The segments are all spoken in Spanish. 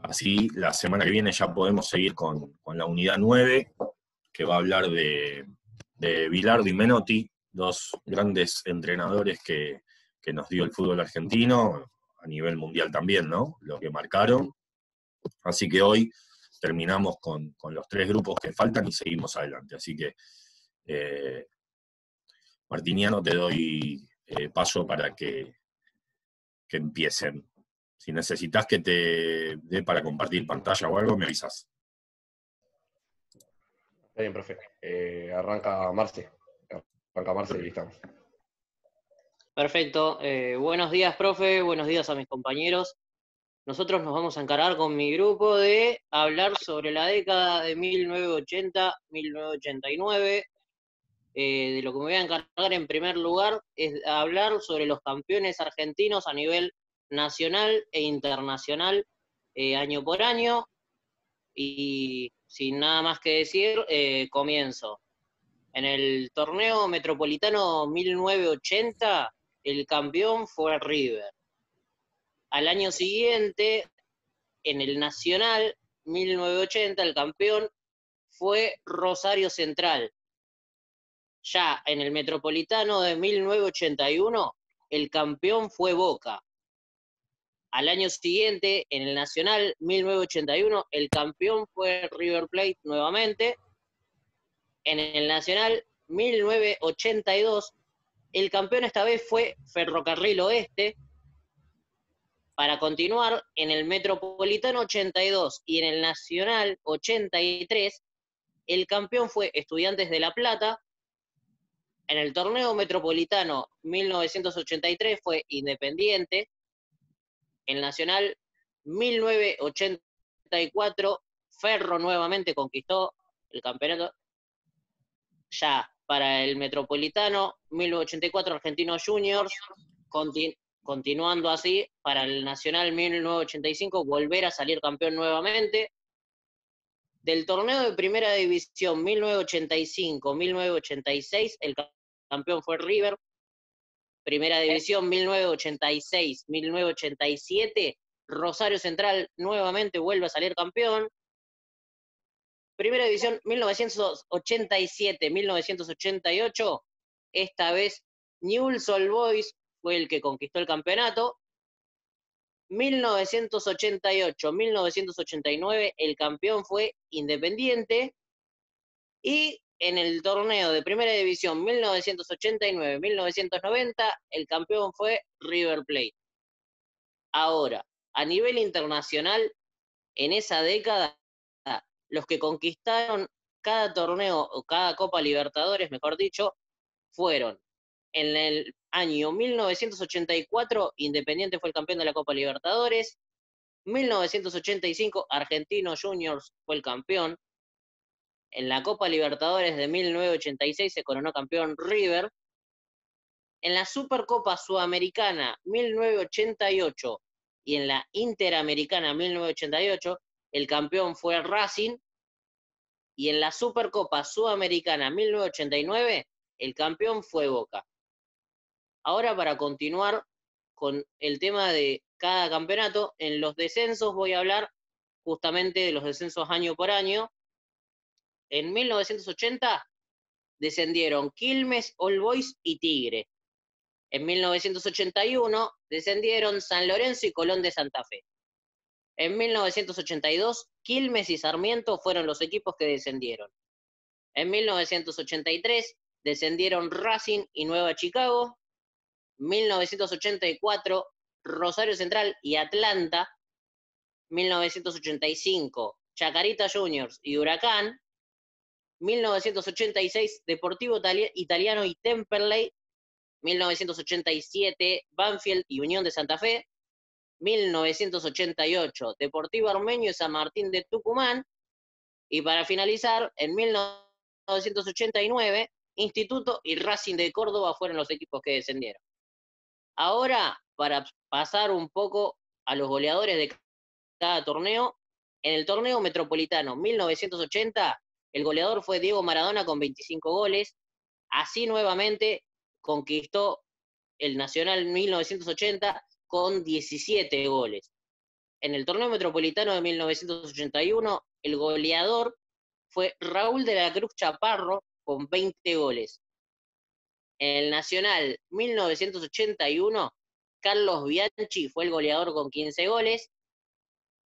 Así la semana que viene ya podemos seguir con la unidad 9, que va a hablar de Bilardo y Menotti, dos grandes entrenadores que nos dio el fútbol argentino, a nivel mundial también, ¿no? Lo que marcaron. Así que hoy terminamos con los tres grupos que faltan y seguimos adelante. Así que, Martiniano, te doy paso para que empiecen. Si necesitas que te dé para compartir pantalla o algo, me avisas. Está bien, profe. Arranca Marce. Arranca Marce y estamos. Perfecto. Buenos días, profe. Buenos días a mis compañeros. Nosotros nos vamos a encargar con mi grupo de hablar sobre la década de 1980-1989. De lo que me voy a encargar en primer lugar es hablar sobre los campeones argentinos a nivel nacional e internacional año por año. Y sin nada más que decir, comienzo. En el torneo metropolitano 1980, el campeón fue River. Al año siguiente, en el Nacional 1980, el campeón fue Rosario Central. Ya en el Metropolitano de 1981, el campeón fue Boca. Al año siguiente, en el Nacional 1981, el campeón fue River Plate nuevamente. En el Nacional 1982, el campeón esta vez fue Ferrocarril Oeste. Para continuar, en el Metropolitano 82 y en el Nacional 83, el campeón fue Estudiantes de La Plata. En el torneo metropolitano 1983 fue Independiente. En el Nacional 1984, Ferro nuevamente conquistó el campeonato. Ya para el metropolitano 1984, Argentinos Juniors. Continuando así, para el Nacional 1985, volver a salir campeón nuevamente. Del torneo de Primera División 1985-1986, el campeón fue River. Primera División 1986-1987, Rosario Central nuevamente vuelve a salir campeón. Primera División 1987-1988, esta vez Newell's Old Boys fue el que conquistó el campeonato. 1988-1989, el campeón fue Independiente. Y en el torneo de Primera División 1989-1990, el campeón fue River Plate. Ahora, a nivel internacional, en esa década, los que conquistaron cada torneo o cada Copa Libertadores, mejor dicho, fueron en el año 1984, Independiente fue el campeón de la Copa Libertadores. 1985, Argentinos Juniors fue el campeón. En la Copa Libertadores de 1986 se coronó campeón River. En la Supercopa Sudamericana 1988 y en la Interamericana 1988, el campeón fue Racing. Y en la Supercopa Sudamericana 1989, el campeón fue Boca. Ahora, para continuar con el tema de cada campeonato, en los descensos voy a hablar justamente de los descensos año por año. En 1980 descendieron Quilmes, All Boys y Tigre. En 1981 descendieron San Lorenzo y Colón de Santa Fe. En 1982, Quilmes y Sarmiento fueron los equipos que descendieron. En 1983 descendieron Racing y Nueva Chicago. 1984, Rosario Central y Atlanta. 1985, Chacarita Juniors y Huracán. 1986, Deportivo Italiano y Temperley. 1987, Banfield y Unión de Santa Fe. 1988, Deportivo Armenio y San Martín de Tucumán. Y para finalizar, en 1989, Instituto y Racing de Córdoba fueron los equipos que descendieron. Ahora, para pasar un poco a los goleadores de cada torneo, en el torneo metropolitano 1980, el goleador fue Diego Maradona con 25 goles. Así nuevamente conquistó el Nacional 1980 con 17 goles. En el torneo metropolitano de 1981, el goleador fue Raúl de la Cruz Chaparro con 20 goles. En el Nacional 1981, Carlos Bianchi fue el goleador con 15 goles.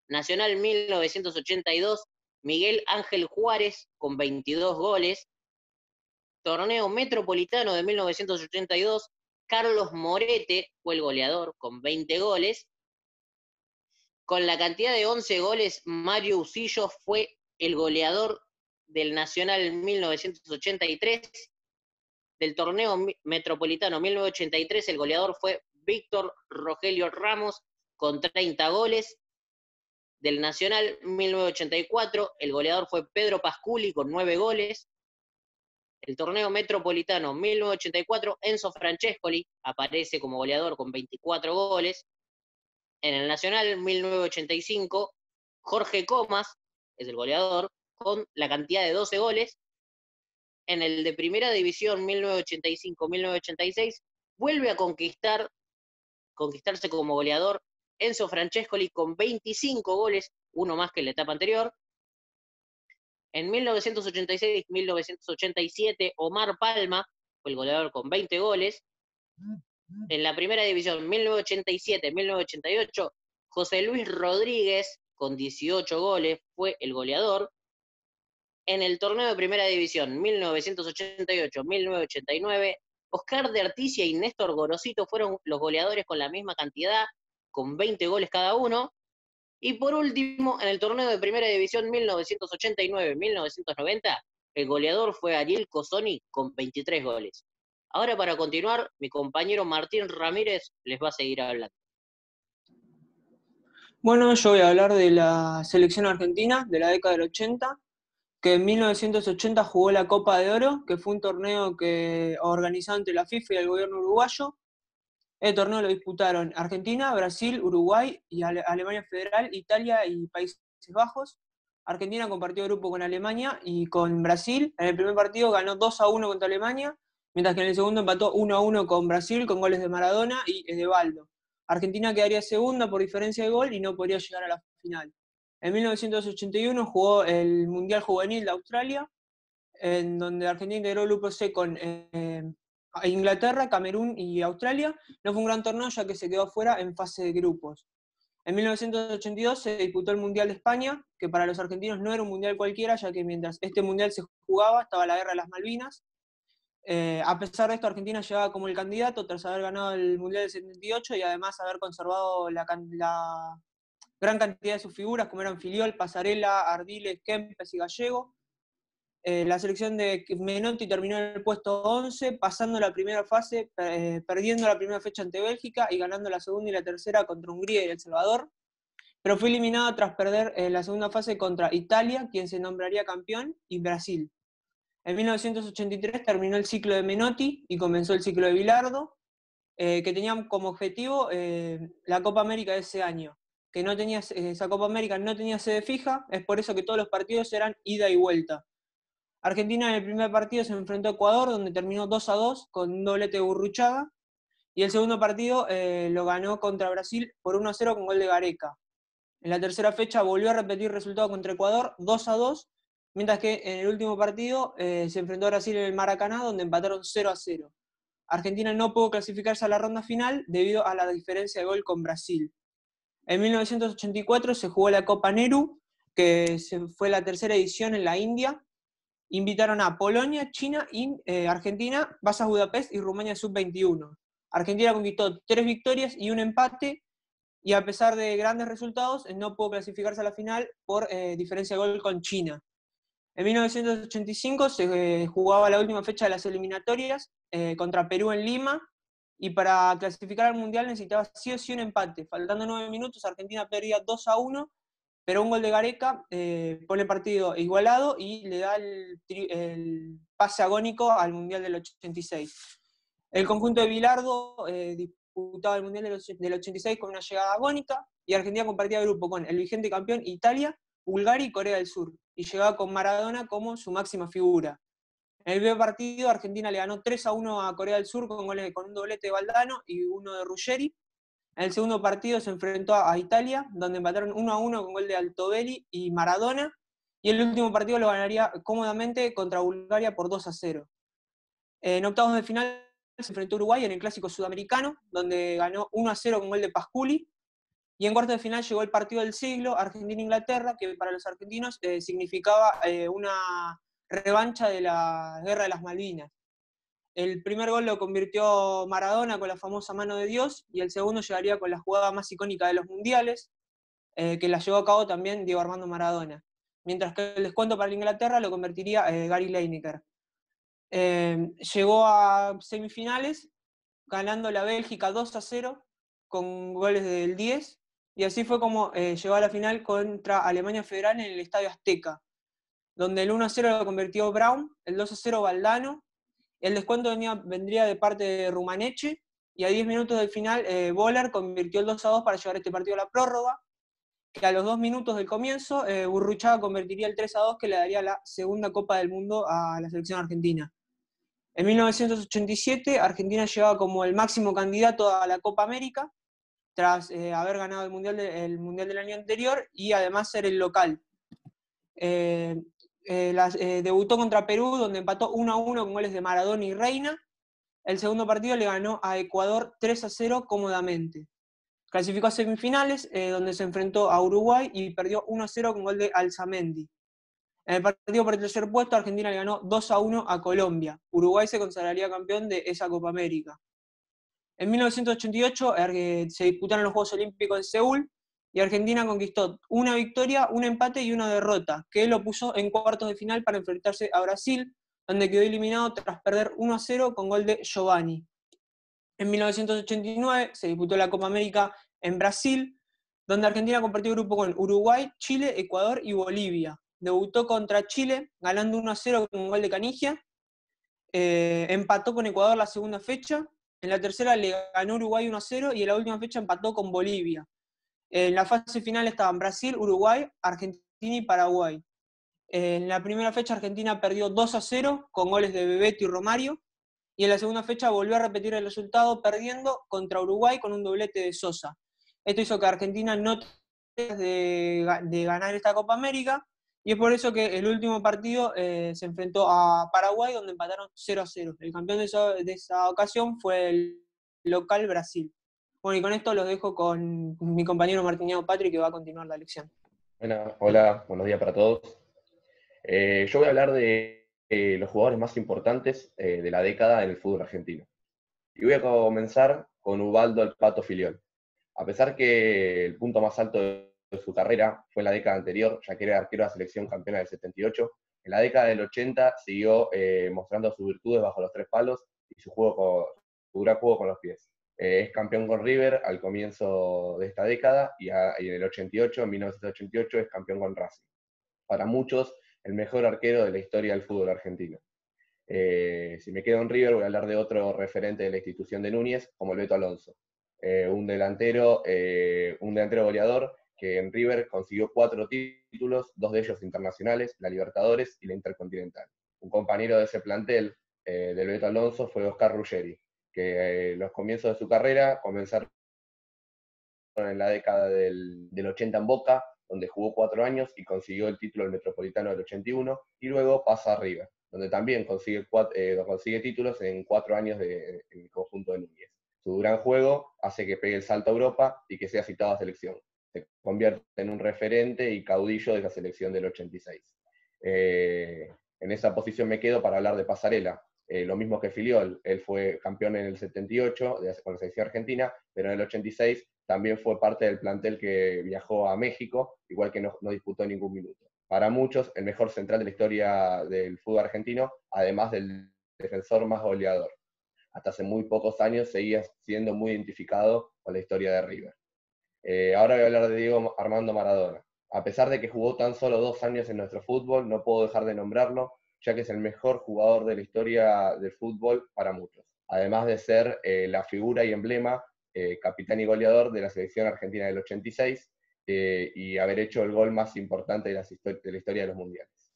Nacional 1982, Miguel Ángel Juárez con 22 goles. Torneo metropolitano de 1982, Carlos Morete fue el goleador con 20 goles. Con la cantidad de 11 goles, Mario Usillo fue el goleador del Nacional 1983. Del torneo metropolitano 1983, el goleador fue Víctor Rogelio Ramos con 30 goles. Del Nacional 1984, el goleador fue Pedro Pasculi con 9 goles. El torneo metropolitano 1984, Enzo Francescoli aparece como goleador con 24 goles. En el Nacional 1985, Jorge Comas es el goleador con la cantidad de 12 goles. En el de Primera División 1985-1986, vuelve a conquistarse como goleador Enzo Francescoli con 25 goles, uno más que en la etapa anterior. En 1986-1987, Omar Palma fue el goleador con 20 goles. En la Primera División 1987-1988, José Luis Rodríguez con 18 goles fue el goleador. En el torneo de Primera División 1988-1989, Oscar de Articia y Néstor Gorosito fueron los goleadores con la misma cantidad, con 20 goles cada uno. Y por último, en el torneo de Primera División 1989-1990, el goleador fue Ariel Cozzoni con 23 goles. Ahora, para continuar, mi compañero Martín Ramírez les va a seguir hablando. Bueno, yo voy a hablar de la selección argentina de la década del 80, que en 1980 jugó la Copa de Oro, que fue un torneo que organizado entre la FIFA y el gobierno uruguayo. El torneo lo disputaron Argentina, Brasil, Uruguay y Alemania Federal, Italia y Países Bajos. Argentina compartió grupo con Alemania y con Brasil. En el primer partido ganó 2-1 contra Alemania, mientras que en el segundo empató 1-1 con Brasil con goles de Maradona y Edevaldo. Argentina quedaría segunda por diferencia de gol y no podría llegar a la final. En 1981 jugó el Mundial Juvenil de Australia, en donde Argentina integró el grupo C con Inglaterra, Camerún y Australia. No fue un gran torneo ya que se quedó fuera en fase de grupos. En 1982 se disputó el Mundial de España, que para los argentinos no era un mundial cualquiera, ya que mientras este mundial se jugaba estaba la guerra de las Malvinas. A pesar de esto, Argentina llegaba como el candidato tras haber ganado el Mundial del 78 y además haber conservado la gran cantidad de sus figuras, como eran Filiol, Pasarela, Ardiles, Kempes y Gallego. La selección de Menotti terminó en el puesto 11, pasando la primera fase, perdiendo la primera fecha ante Bélgica y ganando la segunda y la tercera contra Hungría y El Salvador, pero fue eliminada tras perder la segunda fase contra Italia, quien se nombraría campeón, y Brasil. En 1983 terminó el ciclo de Menotti y comenzó el ciclo de Bilardo, que tenía como objetivo la Copa América de ese año, que no tenía, esa Copa América no tenía sede fija, es por eso que todos los partidos eran ida y vuelta. Argentina en el primer partido se enfrentó a Ecuador, donde terminó 2-2 con un doblete de Gurruchaga, y el segundo partido lo ganó contra Brasil por 1-0 con gol de Gareca. En la tercera fecha volvió a repetir el resultado contra Ecuador, 2-2, mientras que en el último partido se enfrentó a Brasil en el Maracaná, donde empataron 0-0. Argentina no pudo clasificarse a la ronda final debido a la diferencia de gol con Brasil. En 1984 se jugó la Copa Nehru, que fue la tercera edición en la India. Invitaron a Polonia, China y Argentina, vas a Budapest y Rumania sub-21. Argentina conquistó 3 victorias y un empate, y a pesar de grandes resultados, no pudo clasificarse a la final por diferencia de gol con China. En 1985 se jugaba la última fecha de las eliminatorias contra Perú en Lima, y para clasificar al Mundial necesitaba sí o sí un empate. Faltando 9 minutos, Argentina perdía 2-1, pero un gol de Gareca pone el partido igualado y le da el pase agónico al Mundial del 86. El conjunto de Bilardo disputaba el Mundial del 86 con una llegada agónica, y Argentina compartía grupo con el vigente campeón Italia, Bulgaria y Corea del Sur, y llegaba con Maradona como su máxima figura. En el primer partido, Argentina le ganó 3-1 a Corea del Sur con un doblete de Valdano y uno de Ruggeri. En el segundo partido se enfrentó a Italia, donde empataron 1-1 con gol de Altobelli y Maradona, y el último partido lo ganaría cómodamente contra Bulgaria por 2-0. En octavos de final se enfrentó a Uruguay en el Clásico Sudamericano, donde ganó 1-0 con gol de Pasculi, y en cuartos de final llegó el partido del siglo, Argentina-Inglaterra, que para los argentinos significaba una revancha de la Guerra de las Malvinas. El primer gol lo convirtió Maradona con la famosa mano de Dios, y el segundo llegaría con la jugada más icónica de los mundiales, que la llevó a cabo también Diego Armando Maradona. Mientras que el descuento para Inglaterra lo convertiría Gary Lineker. Llegó a semifinales, ganando la Bélgica 2-0, con goles del 10, y así fue como llegó a la final contra Alemania Federal en el Estadio Azteca, donde el 1-0 lo convirtió Brown, el 2-0 Valdano, el descuento vendría de parte de Rumaneche, y a 10 minutos del final Boller convirtió el 2-2 para llevar este partido a la prórroga, que a los 2 minutos del comienzo Burruchaga convertiría el 3-2, que le daría la segunda Copa del Mundo a la selección argentina. En 1987 Argentina llegaba como el máximo candidato a la Copa América, tras haber ganado el mundial del año anterior y además ser el local. Debutó contra Perú, donde empató 1-1 con goles de Maradona y Reina. El segundo partido le ganó a Ecuador 3-0 cómodamente. Clasificó a semifinales, donde se enfrentó a Uruguay y perdió 1-0 con gol de Alzamendi. En el partido por el tercer puesto, Argentina le ganó 2-1 a Colombia. Uruguay se consagraría campeón de esa Copa América. En 1988 se disputaron los Juegos Olímpicos en Seúl, y Argentina conquistó una victoria, un empate y una derrota, que lo puso en cuartos de final para enfrentarse a Brasil, donde quedó eliminado tras perder 1-0 con gol de Giovanni. En 1989 se disputó la Copa América en Brasil, donde Argentina compartió grupo con Uruguay, Chile, Ecuador y Bolivia. Debutó contra Chile, ganando 1-0 con un gol de Canigia. Empató con Ecuador la segunda fecha. En la tercera le ganó Uruguay 1-0 y en la última fecha empató con Bolivia. En la fase final estaban Brasil, Uruguay, Argentina y Paraguay. En la primera fecha Argentina perdió 2-0 con goles de Bebeto y Romario, y en la segunda fecha volvió a repetir el resultado perdiendo contra Uruguay con un doblete de Sosa. Esto hizo que Argentina no tenga de ganar esta Copa América, y es por eso que el último partido se enfrentó a Paraguay, donde empataron 0-0. El campeón de esa ocasión fue el local Brasil. Bueno, y con esto los dejo con mi compañero Martiniano Patri, que va a continuar la lección. Bueno, hola, buenos días para todos. Yo voy a hablar de los jugadores más importantes de la década en el fútbol argentino. Y voy a comenzar con Ubaldo el Pato Filiol. A pesar que el punto más alto de su carrera fue en la década anterior, ya que era arquero de la selección campeona del 78, en la década del 80 siguió mostrando sus virtudes bajo los tres palos y su gran juego con los pies. Es campeón con River al comienzo de esta década y en el 88, en 1988, es campeón con Racing. Para muchos, el mejor arquero de la historia del fútbol argentino. Si me quedo en River, voy a hablar de otro referente de la institución de Núñez, como el Beto Alonso. Un delantero goleador que en River consiguió 4 títulos, 2 de ellos internacionales, la Libertadores y la Intercontinental. Un compañero de ese plantel, del Beto Alonso, fue Oscar Ruggeri, que los comienzos de su carrera comenzaron en la década del 80 en Boca, donde jugó 4 años y consiguió el título del Metropolitano del 81, y luego pasa a River, donde también consigue títulos en 4 años en el conjunto de Núñez. Su gran juego hace que pegue el salto a Europa y que sea citado a selección. Se convierte en un referente y caudillo de la selección del 86. En esa posición me quedo para hablar de Pasarela. Lo mismo que Filiol, él fue campeón en el 78 con la selección argentina, pero en el 86 también fue parte del plantel que viajó a México, igual que no disputó ningún minuto. Para muchos, el mejor central de la historia del fútbol argentino, además del defensor más goleador. Hasta hace muy pocos años seguía siendo muy identificado con la historia de River. Ahora voy a hablar de Diego Armando Maradona. A pesar de que jugó tan solo 2 años en nuestro fútbol, no puedo dejar de nombrarlo, ya que es el mejor jugador de la historia del fútbol para muchos. Además de ser la figura y emblema, capitán y goleador de la selección argentina del 86, y haber hecho el gol más importante de la historia de los mundiales.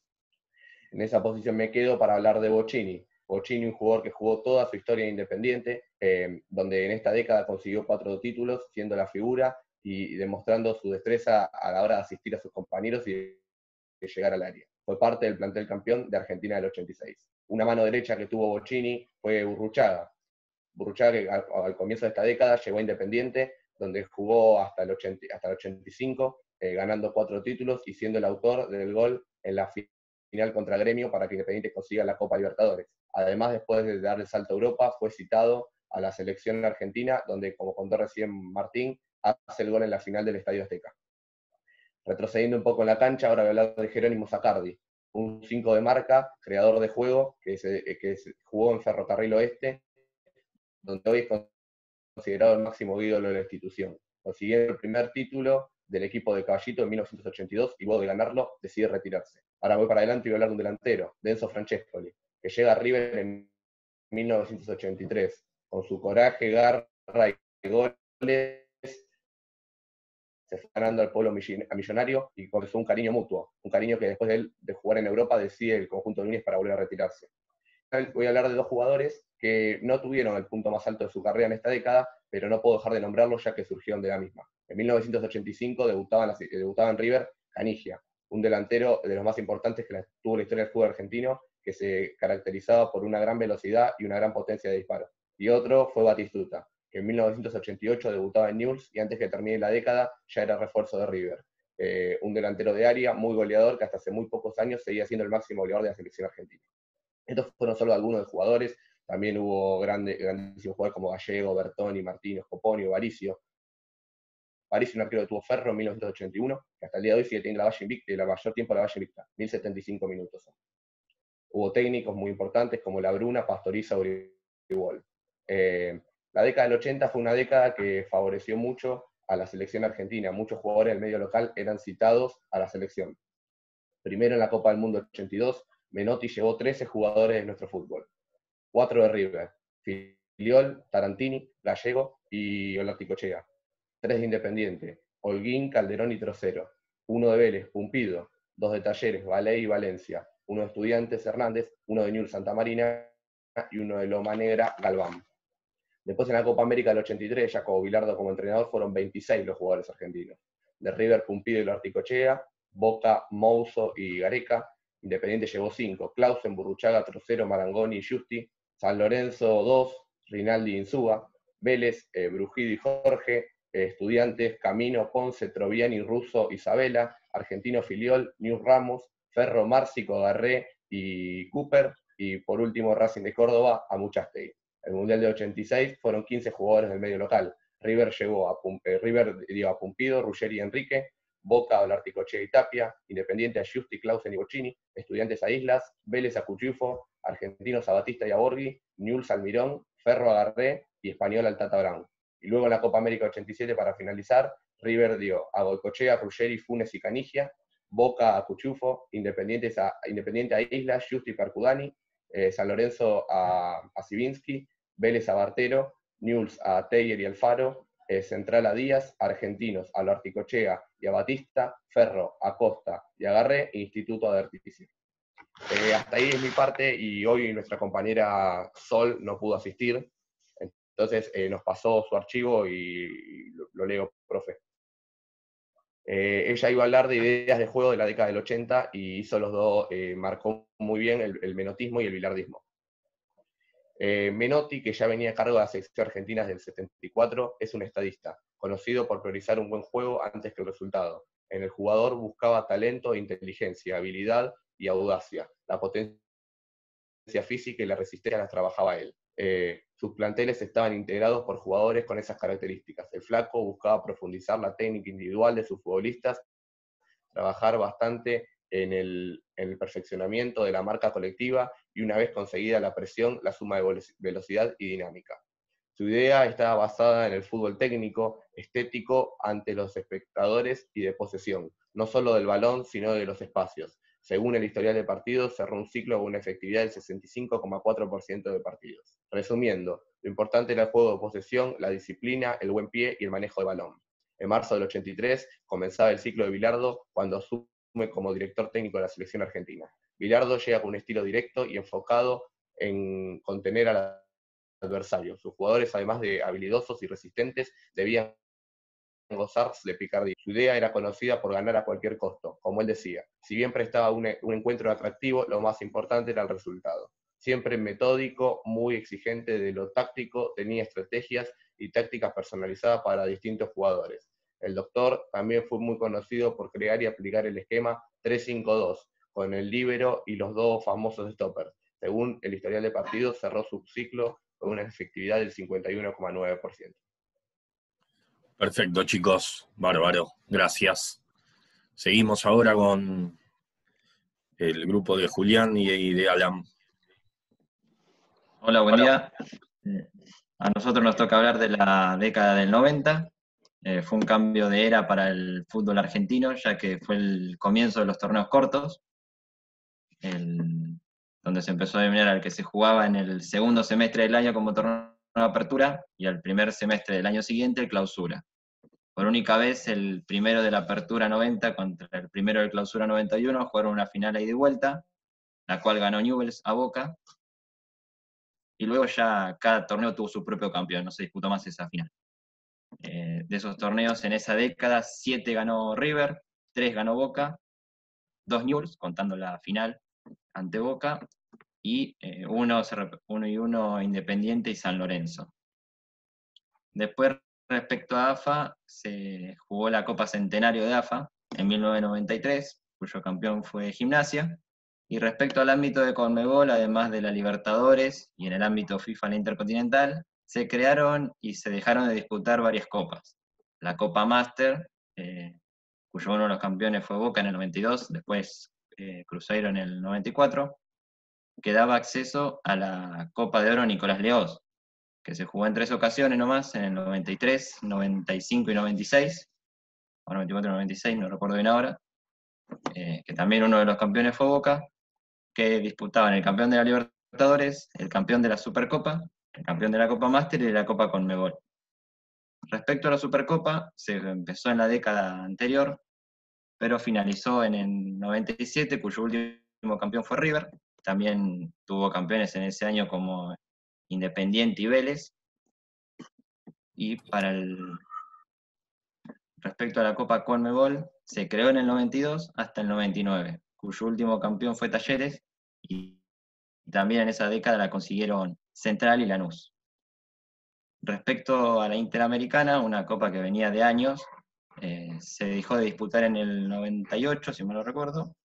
En esa posición me quedo para hablar de Bocchini, Bocini, un jugador que jugó toda su historia en Independiente, donde en esta década consiguió 4 títulos, siendo la figura y demostrando su destreza a la hora de asistir a sus compañeros y de llegar al área. Fue parte del plantel campeón de Argentina del 86. Una mano derecha que tuvo Bocini fue Burruchaga. Burruchaga, que al comienzo de esta década llegó a Independiente, donde jugó hasta el 85, ganando 4 títulos y siendo el autor del gol en la final contra Gremio para que Independiente consiga la Copa Libertadores. Además, después de dar el salto a Europa, fue citado a la selección argentina, donde, como contó recién Martín, hace el gol en la final del Estadio Azteca. Retrocediendo un poco en la cancha, ahora voy a hablar de Jerónimo Zaccardi, un 5 de marca, creador de juego, que jugó en Ferrocarril Oeste, donde hoy es considerado el máximo ídolo de la institución. Consiguiendo el primer título del equipo de Caballito en 1982 y luego de ganarlo decide retirarse. Ahora voy para adelante y voy a hablar de un delantero, de Enzo Francescoli, que llega a River en 1983. Con su coraje, garra y goles, se fue ganando al pueblo millonario y comenzó un cariño mutuo, un cariño que después de jugar en Europa decide el conjunto de Núñez para volver a retirarse. Voy a hablar de 2 jugadores que no tuvieron el punto más alto de su carrera en esta década, pero no puedo dejar de nombrarlos ya que surgieron de la misma. En 1985 debutaba en River Canigia, un delantero de los más importantes que tuvo la historia del fútbol argentino, que se caracterizaba por una gran velocidad y una gran potencia de disparo. Y otro fue Batistuta, que en 1988 debutaba en Newell's y antes que termine la década ya era refuerzo de River. Un delantero de área, muy goleador, que hasta hace muy pocos años seguía siendo el máximo goleador de la selección argentina. Estos fueron solo algunos de los jugadores, también hubo grandísimos jugadores como Gallego, Bertoni, Martínez, Coponio, Varicio. Varicio, un arquero que tuvo Ferro en 1981, que hasta el día de hoy sigue teniendo la mayor tiempo de la Valle Invicta, 1075 minutos. Hubo técnicos muy importantes como Labruna, Pastoriza, Uribol. La década del 80 fue una década que favoreció mucho a la selección argentina. Muchos jugadores del medio local eran citados a la selección. Primero en la Copa del Mundo 82, Menotti llevó 13 jugadores de nuestro fútbol. 4 de River, Filiol, Tarantini, Gallego y Olaticochea. 3 de Independiente, Holguín, Calderón y Trocero. 1 de Vélez, Pumpido. 2 de Talleres, Valey y Valencia. 1 de Estudiantes, Hernández. 1 de Newell's, Santa Marina. Y 1 de Loma Negra, Galván. Después en la Copa América del 83, Jacobo Bilardo como entrenador, fueron 26 los jugadores argentinos. De River, Pumpido y Olaticochea. Boca, Mouso y Gareca. Independiente llevó 5, Clausen, Burruchaga, Trocero, Marangoni y Justi. San Lorenzo 2, Rinaldi y Insúa. Vélez, Brujido y Jorge. Estudiantes, Camino, Ponce, Troviani, Russo, Isabela. Argentino, Filiol, Newell's, Ramos. Ferro, Márcico, Garré y Cooper. Y por último, Racing de Córdoba, Amuchastegui. El Mundial de 86 fueron 15 jugadores del medio local. River llevó a Pumpido, Ruggeri y Enrique. Boca, Olaticochea y Tapia. Independiente a Justi, Clausen y Bocini. Estudiantes a Islas. Vélez a Cuchufo. Argentinos a Batista y a Borghi. Newell's al Mirón. Ferro a Garré y Español al Tata Brown. Y luego en la Copa América 87, para finalizar, River dio a Goicochea, Ruggeri, Funes y Canigia. Boca a Cuchufo. Independiente a Islas, Justi y Percudani. San Lorenzo a Sivinsky. Vélez a Bartero. Newell's a Teyer y Alfaro. Central a Díaz, Argentinos a Olaticochea y a Batista, Ferro a Costa y a Garré, e Instituto a Artificio. Hasta ahí es mi parte y hoy nuestra compañera Sol no pudo asistir, entonces nos pasó su archivo y lo leo, profe. Ella iba a hablar de ideas de juego de la década del 80 y hizo los dos, marcó muy bien el menotismo y el bilardismo. Menotti, que ya venía a cargo de la selección argentina desde el 74, es un estadista, conocido por priorizar un buen juego antes que el resultado. En el jugador buscaba talento, inteligencia, habilidad y audacia. La potencia física y la resistencia las trabajaba él. Sus planteles estaban integrados por jugadores con esas características. El flaco buscaba profundizar la técnica individual de sus futbolistas, trabajar bastante en el perfeccionamiento de la marca colectiva y una vez conseguida la presión, la suma de velocidad y dinámica. Su idea estaba basada en el fútbol técnico, estético ante los espectadores y de posesión, no solo del balón, sino de los espacios. Según el historial de partidos, cerró un ciclo con una efectividad del 65,4% de partidos. Resumiendo, lo importante era el juego de posesión, la disciplina, el buen pie y el manejo de balón. En marzo del 83 comenzaba el ciclo de Bilardo cuando asume como director técnico de la selección argentina. Bilardo llega con un estilo directo y enfocado en contener al adversario. Sus jugadores, además de habilidosos y resistentes, debían gozar de picardía. Su idea era conocida por ganar a cualquier costo, como él decía. Si bien prestaba un encuentro atractivo, lo más importante era el resultado. Siempre metódico, muy exigente de lo táctico, tenía estrategias y tácticas personalizadas para distintos jugadores. El doctor también fue muy conocido por crear y aplicar el esquema 3-5-2, con el líbero y los dos famosos stoppers. Según el historial de partidos, cerró su ciclo con una efectividad del 51,9%. Perfecto, chicos. Bárbaro. Gracias. Seguimos ahora con el grupo de Julián y de Alan. Hola, buen día. A nosotros nos toca hablar de la década del 90. Fue un cambio de era para el fútbol argentino, ya que fue el comienzo de los torneos cortos, donde se empezó a eliminar al que se jugaba en el segundo semestre del año como torneo de apertura y al primer semestre del año siguiente el clausura. Por única vez, el primero de la apertura 90 contra el primero del clausura 91 jugaron una final ahí de vuelta, la cual ganó Newell's a Boca, y luego ya cada torneo tuvo su propio campeón, no se disputó más esa final. De esos torneos en esa década, 7 ganó River, 3 ganó Boca, 2 Newell's, contando la final ante Boca, y 1 Independiente y San Lorenzo. Después, respecto a AFA, se jugó la Copa Centenario de AFA en 1993, cuyo campeón fue Gimnasia. Y respecto al ámbito de Conmebol, además de la Libertadores y en el ámbito FIFA la Intercontinental, se crearon y se dejaron de disputar varias copas. La Copa Master, cuyo uno de los campeones fue Boca en el 92, después Cruzeiro en el 94, que daba acceso a la Copa de Oro Nicolás Leoz, que se jugó en 3 ocasiones nomás, en el 93, 95 y 96, o 94 y 96, no recuerdo bien ahora, que también uno de los campeones fue Boca, que disputaban el campeón de la Libertadores, el campeón de la Supercopa, el campeón de la Copa Master y de la Copa Conmebol. Respecto a la Supercopa, se empezó en la década anterior, pero finalizó en el 97, cuyo último campeón fue River. También tuvo campeones en ese año como Independiente y Vélez. Y respecto a la Copa Conmebol, se creó en el 92 hasta el 99, cuyo último campeón fue Talleres, y también en esa década la consiguieron Central y Lanús. Respecto a la Interamericana, una copa que venía de años, se dejó de disputar en el 98, si mal no recuerdo,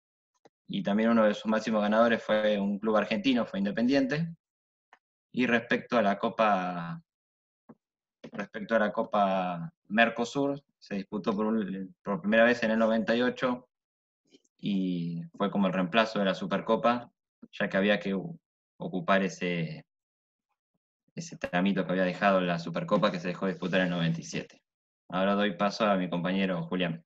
y también uno de sus máximos ganadores fue un club argentino, fue Independiente. Y respecto a la Copa Mercosur, se disputó por primera vez en el 98 y fue como el reemplazo de la Supercopa, ya que había que ocupar ese tramito que había dejado la Supercopa, que se dejó de disputar en el 97. Ahora doy paso a mi compañero Julián.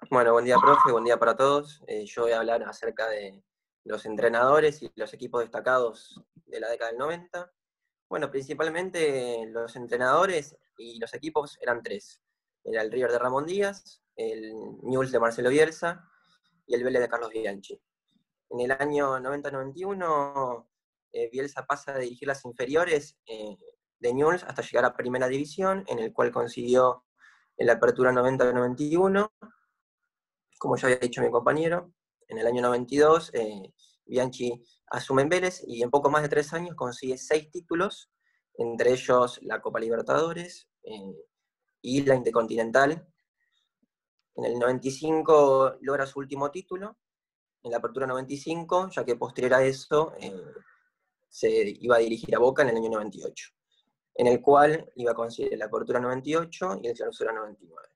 Bueno, buen día, profe, buen día para todos. Yo voy a hablar acerca de los entrenadores y los equipos destacados de la década del 90. Bueno, principalmente los entrenadores y los equipos eran 3. Era el River de Ramón Díaz, el Newell's de Marcelo Bielsa y el Vélez de Carlos Bianchi. En el año 90-91, Bielsa pasa a dirigir las inferiores de Newell's hasta llegar a Primera División, en el cual consiguió en la apertura 90-91. Como ya había dicho mi compañero, en el año 92, Bianchi asume en Vélez y en poco más de 3 años consigue 6 títulos, entre ellos la Copa Libertadores y la Intercontinental. En el 95 logra su último título, en la apertura 95, ya que posterior a eso se iba a dirigir a Boca en el año 98, en el cual iba a conseguir la apertura 98 y el clausura 99.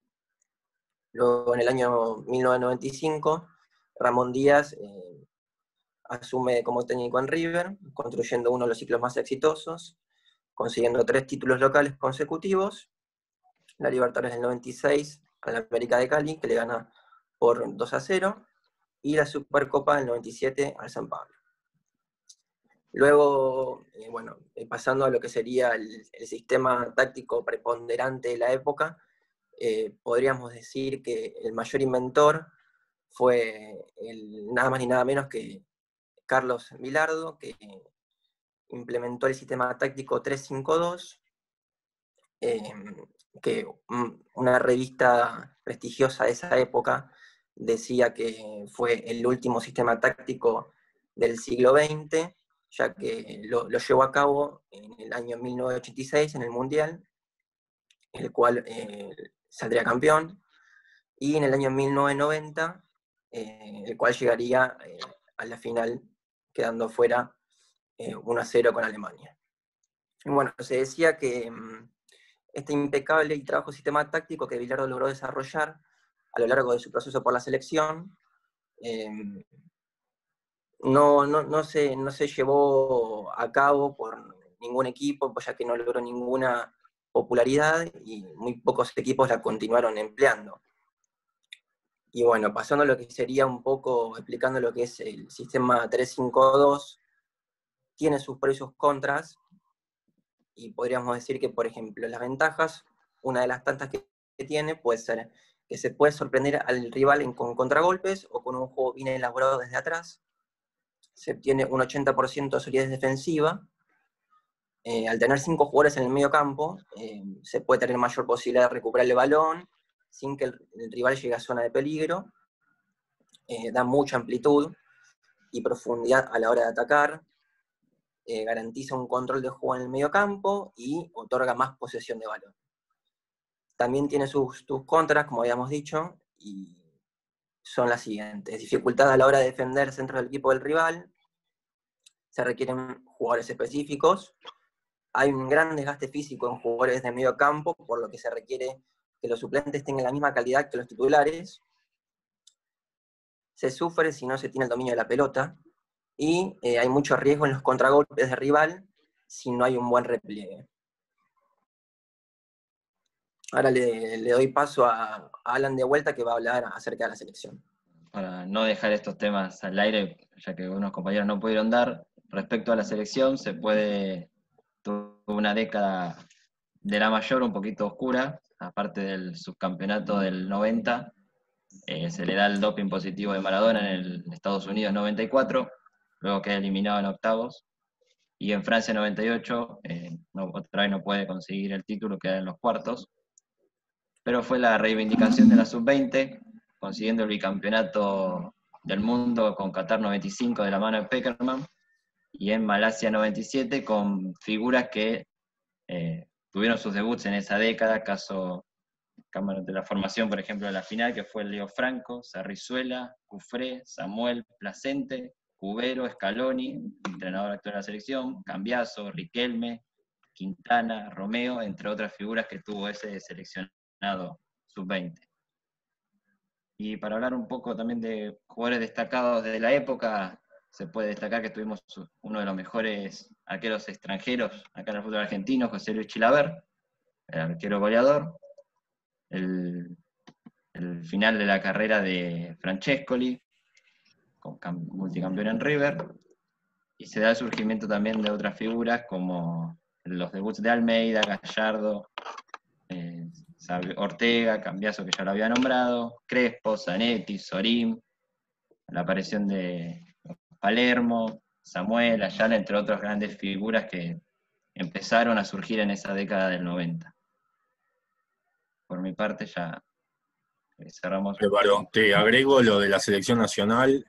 Luego, en el año 1995, Ramón Díaz asume como técnico en River, construyendo uno de los ciclos más exitosos, consiguiendo 3 títulos locales consecutivos, la Libertadores del 96 a la América de Cali, que le gana por 2-0, y la Supercopa del 97 al San Pablo. Luego, pasando a lo que sería el sistema táctico preponderante de la época, podríamos decir que el mayor inventor fue nada más ni nada menos que Carlos Bilardo, que implementó el sistema táctico 3-5-2, que una revista prestigiosa de esa época decía que fue el último sistema táctico del siglo XX, ya que lo llevó a cabo en el año 1986 en el Mundial, el cual saldría campeón, y en el año 1990, el cual llegaría a la final, quedando fuera 1-0 con Alemania. Y bueno, se decía que este impecable y trabajo sistema táctico que Bilardo logró desarrollar a lo largo de su proceso por la selección no se llevó a cabo por ningún equipo, pues ya que no logró ninguna popularidad y muy pocos equipos la continuaron empleando. Y bueno, pasando a lo que sería un poco, explicando lo que es el sistema 3-5-2, tiene sus pros y sus contras, y podríamos decir que, por ejemplo, las ventajas, una de las tantas que tiene puede ser que se puede sorprender al rival con contragolpes o con un juego bien elaborado desde atrás. Se obtiene un 80% de solidez defensiva. Al tener 5 jugadores en el medio campo, se puede tener mayor posibilidad de recuperar el balón sin que el rival llegue a zona de peligro. Da mucha amplitud y profundidad a la hora de atacar. Garantiza un control de juego en el medio campo y otorga más posesión de balón. También tiene sus contras, como habíamos dicho, y son las siguientes: dificultad a la hora de defenderse dentro del equipo del rival, se requieren jugadores específicos, hay un gran desgaste físico en jugadores de medio campo, por lo que se requiere que los suplentes tengan la misma calidad que los titulares, se sufre si no se tiene el dominio de la pelota, y hay mucho riesgo en los contragolpes de rival si no hay un buen repliegue. Ahora le doy paso a Alan de vuelta, que va a hablar acerca de la selección. Para no dejar estos temas al aire, ya que algunos compañeros no pudieron dar, respecto a la selección, tuvo una década de la mayor un poquito oscura, aparte del subcampeonato del 90, se le da el doping positivo de Maradona en el Estados Unidos 94, luego queda eliminado en octavos, y en Francia 98, otra vez no puede conseguir el título, queda en los cuartos, pero fue la reivindicación de la sub-20, consiguiendo el bicampeonato del mundo con Qatar 95 de la mano de Peckerman, y en Malasia 97 con figuras que tuvieron sus debuts en esa década, caso de la formación, por ejemplo, de la final, que fue Leo Franco, Sarrizuela, Cufré, Samuel, Placente, Cubero, Scaloni, entrenador actual de la selección, Cambiaso, Riquelme, Quintana, Romeo, entre otras figuras que tuvo ese seleccionado sub-20. Y para hablar un poco también de jugadores destacados de la época, se puede destacar que tuvimos uno de los mejores arqueros extranjeros acá en el fútbol argentino, José Luis Chilaver, el arquero goleador. El final de la carrera de Francescoli, multicampeón en River, y se da el surgimiento también de otras figuras como los debuts de Almeida, Gallardo, Ortega, Cambiaso, que ya lo había nombrado, Crespo, Zanetti, Sorín, la aparición de Palermo, Samuel, Ayala, entre otras grandes figuras que empezaron a surgir en esa década del 90. Por mi parte ya cerramos. Álvaro, te agrego lo de la selección nacional,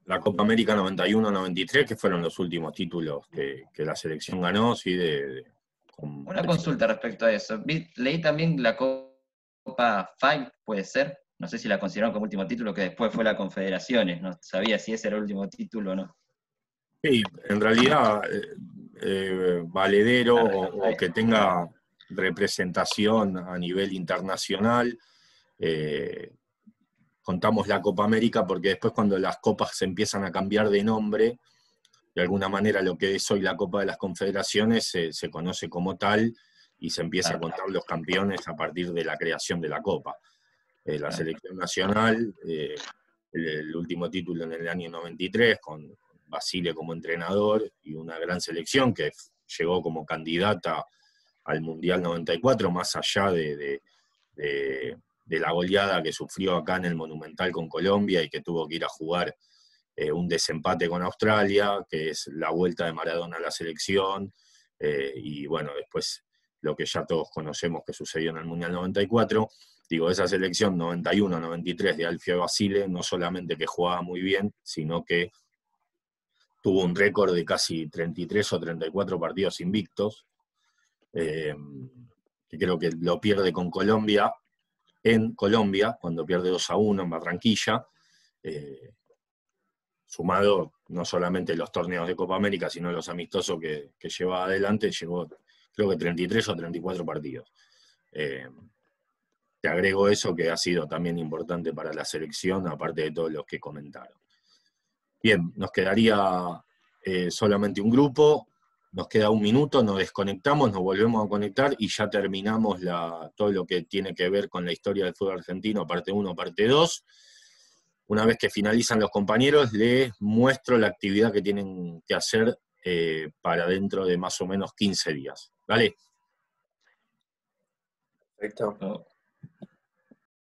la Copa América 91-93, que fueron los últimos títulos que la selección ganó, ¿sí? Una consulta respecto a eso. Leí también la Copa Five, puede ser. No sé si la consideraron como último título, que después fue la Confederaciones. No sabía si ese era el último título o no. Sí, en realidad, valedero o que tenga representación a nivel internacional. Contamos la Copa América porque después, cuando las copas se empiezan a cambiar de nombre, de alguna manera lo que es hoy la Copa de las Confederaciones se conoce como tal y se empieza a contar los campeones a partir de la creación de la Copa. La selección nacional, el último título en el año 93, con Basile como entrenador y una gran selección que llegó como candidata al Mundial 94, más allá de la goleada que sufrió acá en el Monumental con Colombia y que tuvo que ir a jugar un desempate con Australia, que es la vuelta de Maradona a la selección, y bueno, después lo que ya todos conocemos que sucedió en el Mundial 94. Digo, esa selección 91-93 de Alfio Basile, no solamente que jugaba muy bien, sino que tuvo un récord de casi 33 o 34 partidos invictos, que creo que lo pierde con Colombia, en Colombia, cuando pierde 2-1 en Barranquilla, sumado no solamente los torneos de Copa América, sino los amistosos que llevaba adelante, llegó creo que 33 o 34 partidos. Te agrego eso, que ha sido también importante para la selección, aparte de todos los que comentaron. Bien, nos quedaría solamente un grupo, nos queda un minuto, nos desconectamos, nos volvemos a conectar y ya terminamos todo lo que tiene que ver con la historia del fútbol argentino, parte 1, parte 2. Una vez que finalizan los compañeros, les muestro la actividad que tienen que hacer para dentro de más o menos 15 días. ¿Vale? Perfecto.